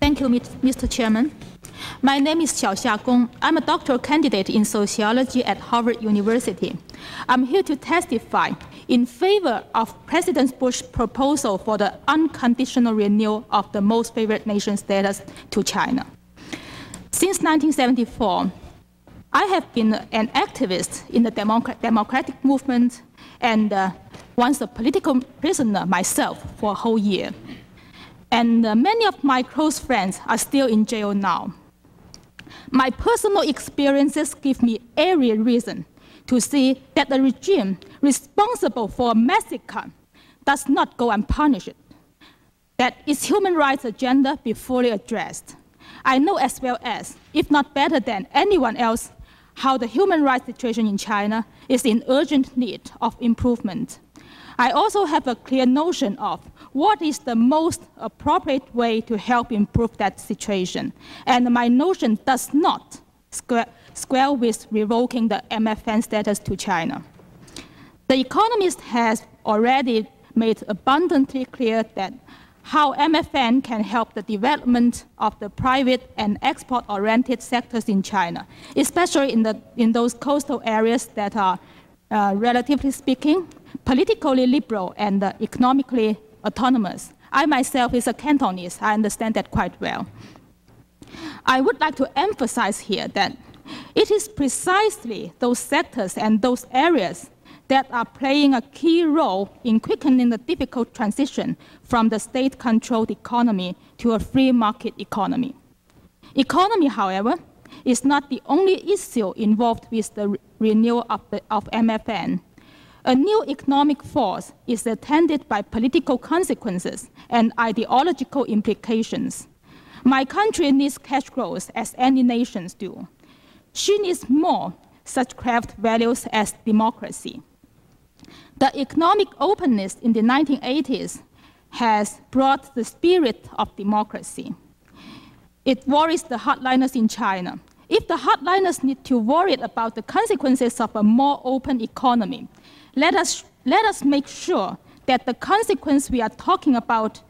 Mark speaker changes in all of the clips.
Speaker 1: Thank you, Mr. Chairman. My name is Xiaoxia Gong. I'm a doctoral candidate in sociology at Harvard University. I'm here to testify in favor of President Bush's proposal for the unconditional renewal of the most favored nation status to China. Since 1974, I have been an activist in the democratic movement and once a political prisoner myself for a whole year. And many of my close friends are still in jail now. My personal experiences give me every reason to see that the regime responsible for a massacre does not go unpunished, that its human rights agenda be fully addressed. I know as well as, if not better than anyone else, how the human rights situation in China is in urgent need of improvement. I also have a clear notion of what is the most appropriate way to help improve that situation. And my notion does not square with revoking the MFN status to China. The Economist has already made abundantly clear that how MFN can help the development of the private and export-oriented sectors in China, especially in those coastal areas that are, relatively speaking, politically liberal and economically autonomous. I myself is a Cantonese. I understand that quite well. I would like to emphasize here that it is precisely those sectors and those areas that are playing a key role in quickening the difficult transition from the state-controlled economy to a free market economy. Economy, however, is not the only issue involved with the renewal of MFN. A new economic force is attended by political consequences and ideological implications. My country needs cash growth as any nations do. She needs more such craft values as democracy. The economic openness in the 1980s has brought the spirit of democracy. It worries the hardliners in China. If the hardliners need to worry about the consequences of a more open economy, let us make sure that the consequence we are talking about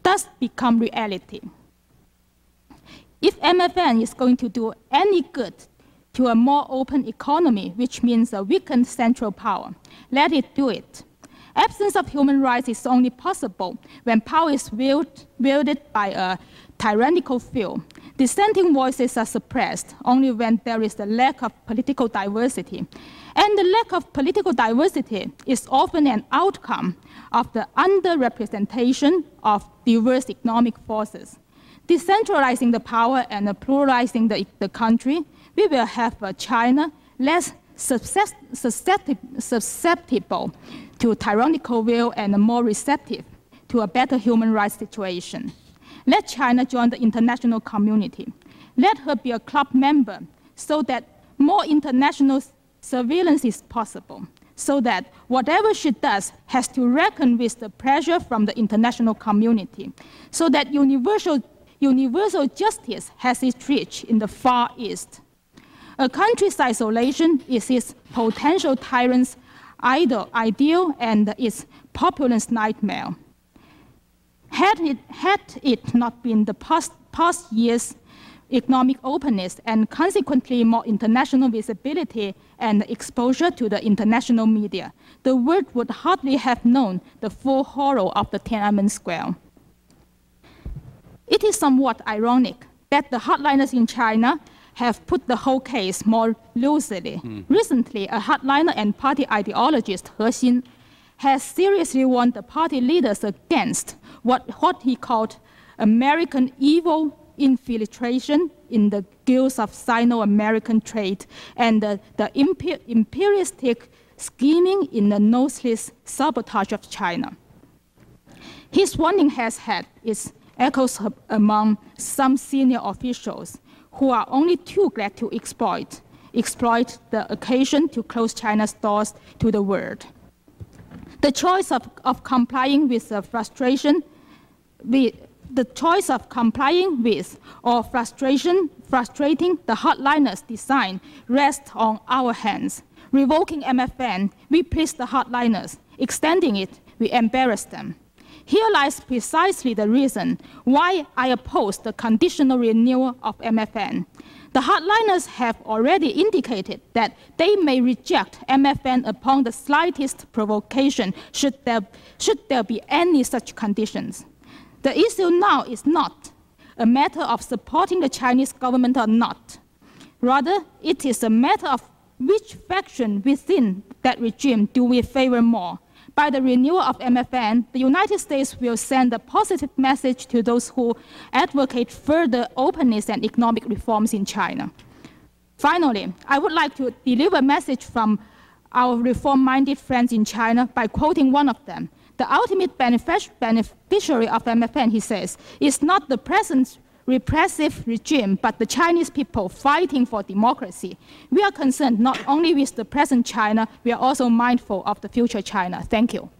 Speaker 1: does become reality. If MFN is going to do any good to a more open economy, which means a weakened central power, let it do it. Absence of human rights is only possible when power is wielded by a tyrannical few. Dissenting voices are suppressed only when there is a lack of political diversity. And the lack of political diversity is often an outcome of the underrepresentation of diverse economic forces. Decentralizing the power and pluralizing the country, we will have a China less susceptible to tyrannical will and more receptive to a better human rights situation. Let China join the international community. Let her be a club member so that more international surveillance is possible, so that whatever she does has to reckon with the pressure from the international community, so that universal justice has its reach in the Far East. A country's isolation is its potential tyrant's ideal and its populace nightmare. Had it not been the past years' economic openness and consequently more international visibility and exposure to the international media, the world would hardly have known the full horror of the Tiananmen Square. It is somewhat ironic that the hardliners in China have put the whole case more lucidly. Recently, a hardliner and party ideologist, He Xin, has seriously warned the party leaders against what he called American evil infiltration in the guilds of Sino-American trade and the imperialistic scheming in the noiseless sabotage of China. His warning has had its echoes among some senior officials who are only too glad to exploit the occasion to close China's doors to the world. The choice of complying with the or frustrating the hardliners' design rests on our hands. Revoking MFN, we please the hardliners. Extending it, we embarrass them. Here lies precisely the reason why I oppose the conditional renewal of MFN. The hardliners have already indicated that they may reject MFN upon the slightest provocation should there be any such conditions. The issue now is not a matter of supporting the Chinese government or not. Rather, it is a matter of which faction within that regime do we favor more. By the renewal of MFN, the United States will send a positive message to those who advocate further openness and economic reforms in China. Finally, I would like to deliver a message from our reform-minded friends in China by quoting one of them. The ultimate beneficiary of MFN, he says, is not the present repressive regime, but the Chinese people fighting for democracy. We are concerned not only with the present China, we are also mindful of the future China. Thank you.